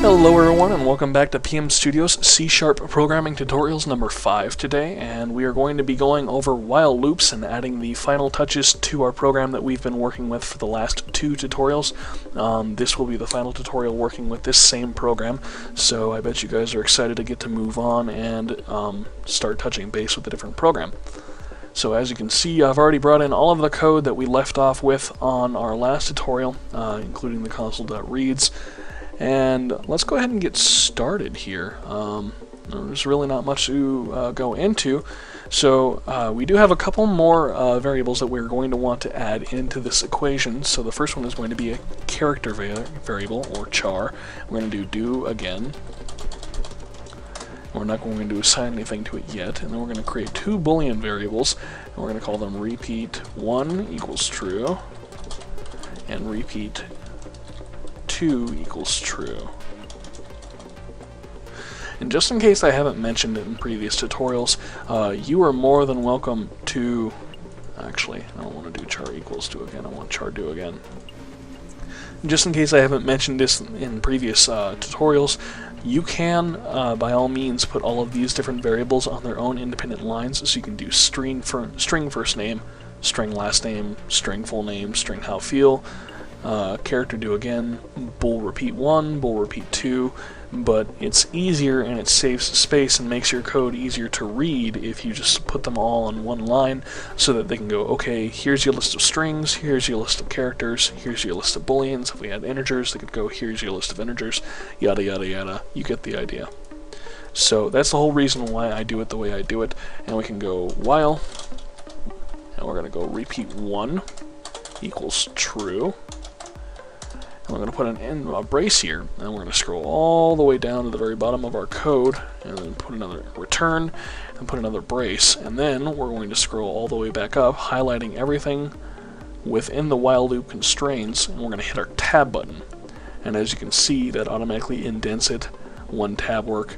Hello everyone and welcome back to PM Studios C# Programming Tutorials number 5 today, and we are going to be going over while loops and adding the final touches to our program that we've been working with for the last 2 tutorials. This will be the final tutorial working with this same program, so I bet you guys are excited to get to move on and start touching base with a different program. So as you can see, I've already brought in all of the code that we left off with on our last tutorial, including the console.reads. And let's go ahead and get started here. There's really not much to go into. So we do have a couple more variables that we're going to want to add into this equation. So the first one is going to be a character variable, or char. We're going to do again. We're not going to assign anything to it yet. And then we're going to create 2 Boolean variables. And we're going to call them repeat1 equals true and repeat 2 equals true. And just in case I haven't mentioned it in previous tutorials, you are more than welcome to... Actually, I don't want to do char equals to again, I want char do again. Just in case I haven't mentioned this in previous tutorials, you can, by all means, put all of these different variables on their own independent lines, so you can do string first name, string last name, string full name, string how feel, character do again, bool repeat 1, bool repeat 2, but it's easier and it saves space and makes your code easier to read if you just put them all on one line so that they can go, okay, here's your list of strings, here's your list of characters, here's your list of booleans. If we had integers, they could go, here's your list of integers, yada yada yada. You get the idea. So that's the whole reason why I do it the way I do it. And we can go while, and we're going to go repeat 1 equals true. And we're going to put a brace here, and we're going to scroll all the way down to the very bottom of our code, and then put another return, and put another brace, and then we're going to scroll all the way back up, highlighting everything within the while loop constraints, and we're going to hit our tab button. And as you can see, that automatically indents it, 1 tab work,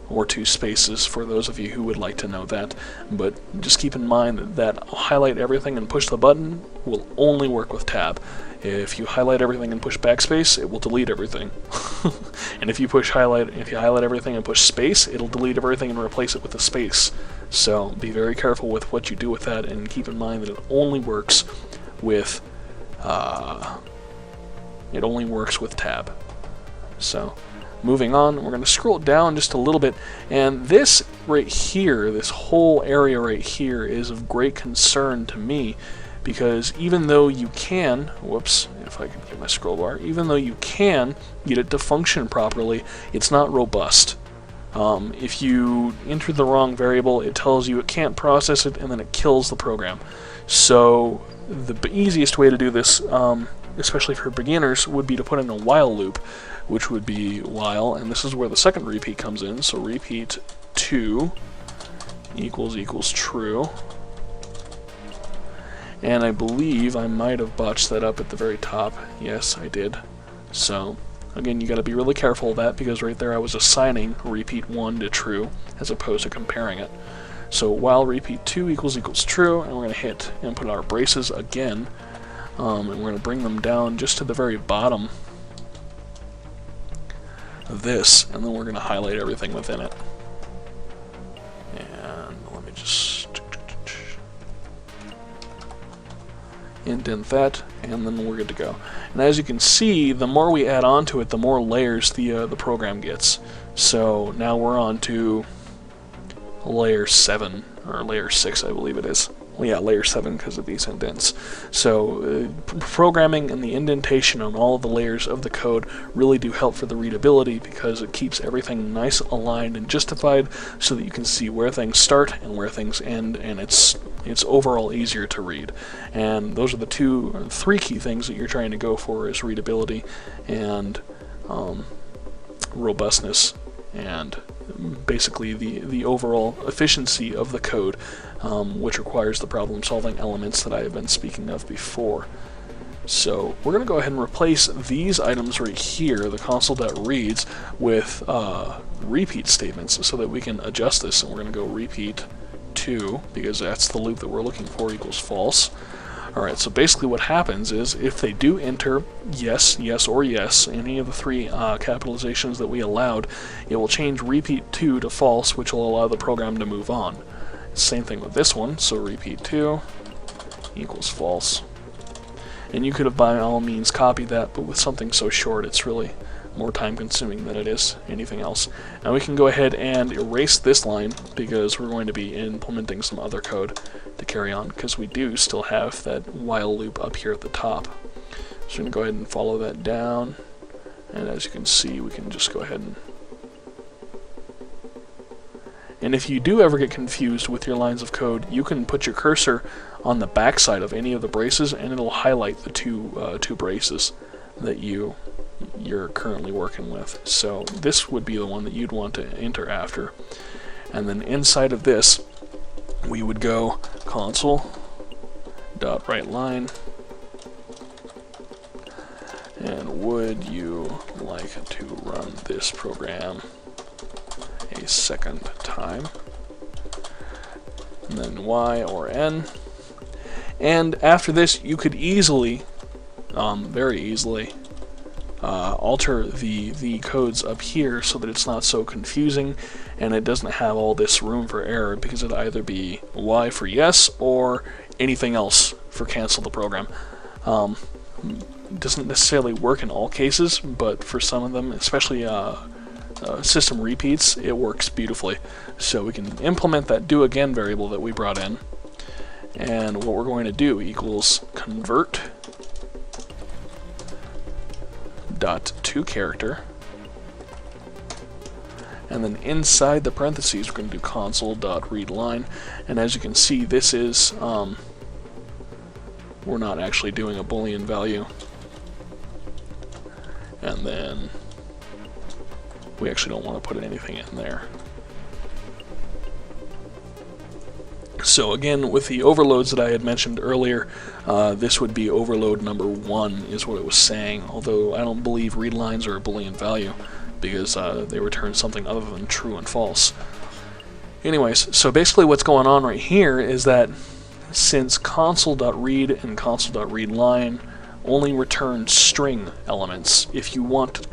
or 2 spaces for those of you who would like to know that. But just keep in mind that highlight everything and push the button will only work with tab. If you highlight everything and push backspace, it will delete everything. And if you highlight everything and push space, it'll delete everything and replace it with a space. So be very careful with what you do with that, and keep in mind that it only works with tab. So moving on, we're going to scroll down just a little bit, and this right here, this whole area right here, is of great concern to me, because even though you can, whoops, if I can get my scroll bar, even though you can get it to function properly, it's not robust. If you enter the wrong variable, it tells you it can't process it, and then it kills the program. So the easiest way to do this, especially for beginners, would be to put in a while loop, which would be while, and this is where the second repeat comes in, so repeat 2 equals true. And I believe I might have botched that up at the very top. Yes, I did. So, again, you got to be really careful of that, because right there I was assigning repeat 1 to true as opposed to comparing it. So while repeat 2 equals true, and we're going to hit and put our braces again, and we're going to bring them down just to the very bottom of this, and then we're going to highlight everything within it. And let me just indent that, and then we're good to go. And as you can see, the more we add on to it, the more layers the program gets. So now we're on to layer 7, or layer 6 I believe it is. Well, yeah, layer 7 because of these indents. So programming and the indentation on all of the layers of the code really do help for the readability, because it keeps everything nice, aligned, and justified, so that you can see where things start and where things end, and it's overall easier to read. And those are the 3 key things that you're trying to go for, is readability and robustness, and basically the overall efficiency of the code, which requires the problem-solving elements that I have been speaking of before. So we're going to go ahead and replace these items right here, the console.reads, with repeat statements, so that we can adjust this. And we're going to go repeat 2, because that's the loop that we're looking for, equals false. Alright, so basically what happens is if they do enter yes, yes, or yes, any of the three capitalizations that we allowed, it will change repeat 2 to false, which will allow the program to move on. Same thing with this one, so repeat 2 equals false. And you could have by all means copied that, but with something so short it's really more time consuming than it is anything else. Now we can go ahead and erase this line because we're going to be implementing some other code to carry on, because we do still have that while loop up here at the top. So we're going to go ahead and follow that down, and as you can see we can just go ahead and if you do ever get confused with your lines of code, you can put your cursor on the back side of any of the braces and it'll highlight the two braces that you're currently working with. So this would be the one that you'd want to enter after. And then inside of this, we would go console.writeLine, and would you like to run this program a second time? And then Y or N. And after this, you could easily, very easily, alter the codes up here so that it's not so confusing and it doesn't have all this room for error, because it'd either be Y for yes or anything else for cancel the program. It doesn't necessarily work in all cases, but for some of them, especially system repeats, it works beautifully. So we can implement that do again variable that we brought in, and what we're going to do equals convert dot to character, and then inside the parentheses we're going to do console.readLine, and as you can see this is we're not actually doing a Boolean value, and then we actually don't want to put anything in there. So again, with the overloads that I had mentioned earlier, this would be overload number 1 is what it was saying, although I don't believe read lines are a Boolean value because they return something other than true and false. Anyways, so basically what's going on right here is that since console.read and console.readLine only return string elements, if you want to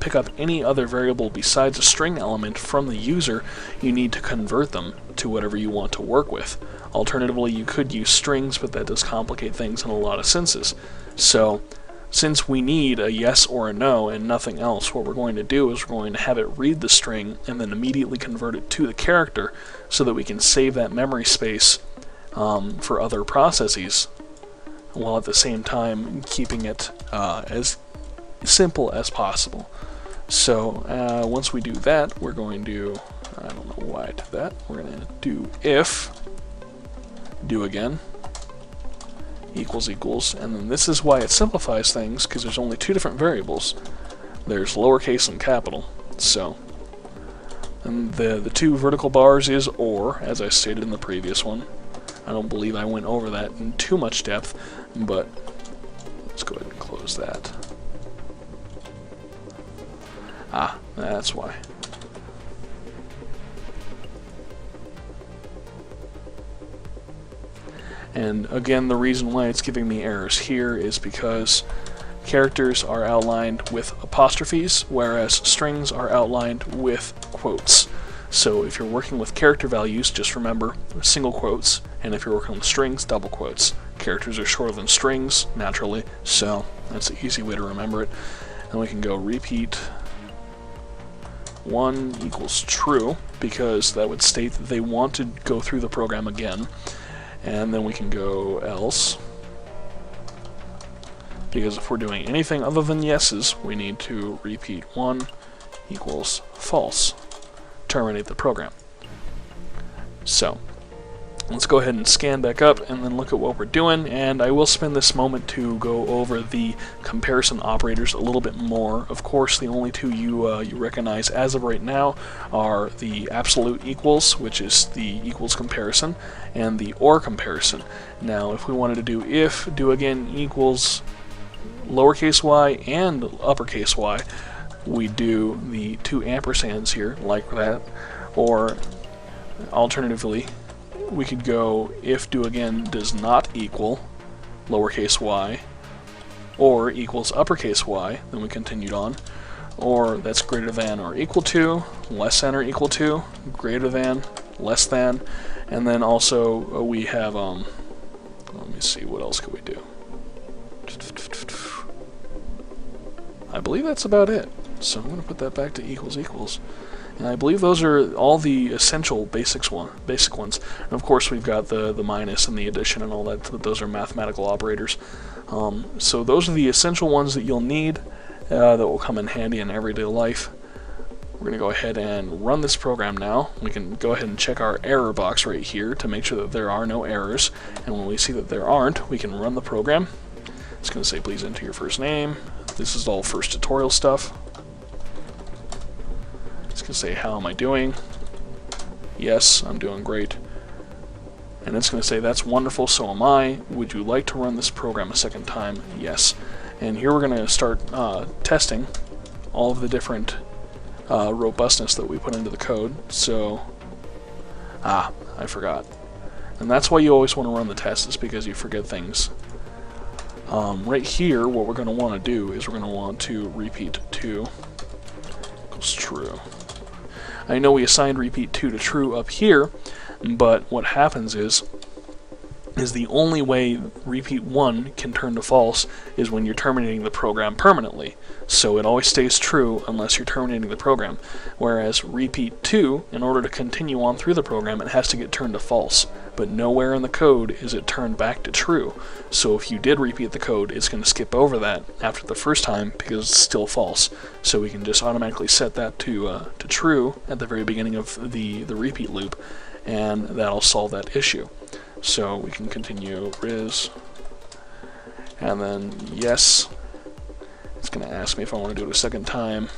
pick up any other variable besides a string element from the user, you need to convert them to whatever you want to work with. Alternatively, you could use strings, but that does complicate things in a lot of senses. So since we need a yes or a no and nothing else, what we're going to do is we're going to have it read the string and then immediately convert it to the character so that we can save that memory space for other processes, while at the same time keeping it as simple as possible. So once we do that, we're going to, I don't know why I did that, we're going to do if do again equals equals, and then this is why it simplifies things, because there's only 2 different variables. There's lowercase and capital. So and the 2 vertical bars is or, as I stated in the previous one. I don't believe I went over that in too much depth, but let's go ahead and close that. Ah, that's why. And again, the reason why it's giving me errors here is because characters are outlined with apostrophes, whereas strings are outlined with quotes. So if you're working with character values, just remember single quotes, and if you're working with strings, double quotes. Characters are shorter than strings, naturally, so that's an easy way to remember it. And we can go repeat 1 equals true, because that would state that they want to go through the program again. And then we can go else, because if we're doing anything other than yeses, we need to repeat 1 equals false. Terminate the program. So let's go ahead and scan back up and then look at what we're doing, and I will spend this moment to go over the comparison operators a little bit more. Of course, the only 2 you recognize as of right now are the absolute equals, which is the equals comparison, and the or comparison. Now if we wanted to do if do again equals lowercase y and uppercase y, we do the 2 ampersands here like that, or alternatively we could go if do again does not equal lowercase y, or equals uppercase Y, then we continued on, or that's greater than or equal to, less than or equal to, greater than, less than, and then also we have, let me see, what else could we do? I believe that's about it. So I'm going to put that back to equals equals. And I believe those are all the essential basic ones. And of course we've got the minus and the addition and all that, but those are mathematical operators. So those are the essential ones that you'll need that will come in handy in everyday life. We're going to go ahead and run this program now. We can go ahead and check our error box right here to make sure that there are no errors. And when we see that there aren't, we can run the program. It's going to say please enter your first name. This is all first tutorial stuff. It's going to say how am I doing? Yes, I'm doing great. And it's going to say that's wonderful, so am I. Would you like to run this program a second time? Yes. And here we're going to start testing all of the different robustness that we put into the code. So, I forgot. And that's why you always want to run the test, is because you forget things. Right here, what we're going to want to do is we're going to want to repeat 2 equals true. I know we assigned repeat 2 to true up here, but what happens is the only way repeat 1 can turn to false is when you're terminating the program permanently. So it always stays true unless you're terminating the program. Whereas repeat 2, in order to continue on through the program, it has to get turned to false. But nowhere in the code is it turned back to true. So if you did repeat the code, it's going to skip over that after the first time because it's still false. So we can just automatically set that to true at the very beginning of the repeat loop, and that'll solve that issue. So we can continue Riz, and then yes. It's going to ask me if I want to do it a second time,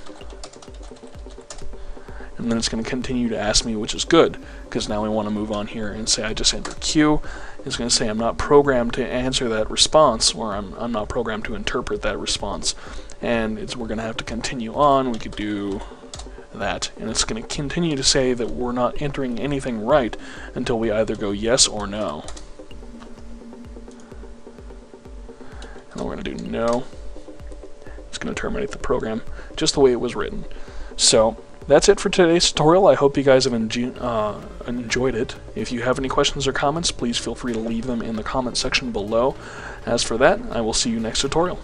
and then it's going to continue to ask me, which is good, because now we want to move on here and say I just enter Q. It's going to say I'm not programmed to answer that response, or I'm not programmed to interpret that response, and we're going to have to continue on. We could do that, and it's going to continue to say that we're not entering anything right until we either go yes or no. And we're going to do no. It's going to terminate the program just the way it was written. So that's it for today's tutorial. I hope you guys have enjoyed it. If you have any questions or comments, please feel free to leave them in the comment section below. As for that, I will see you next tutorial.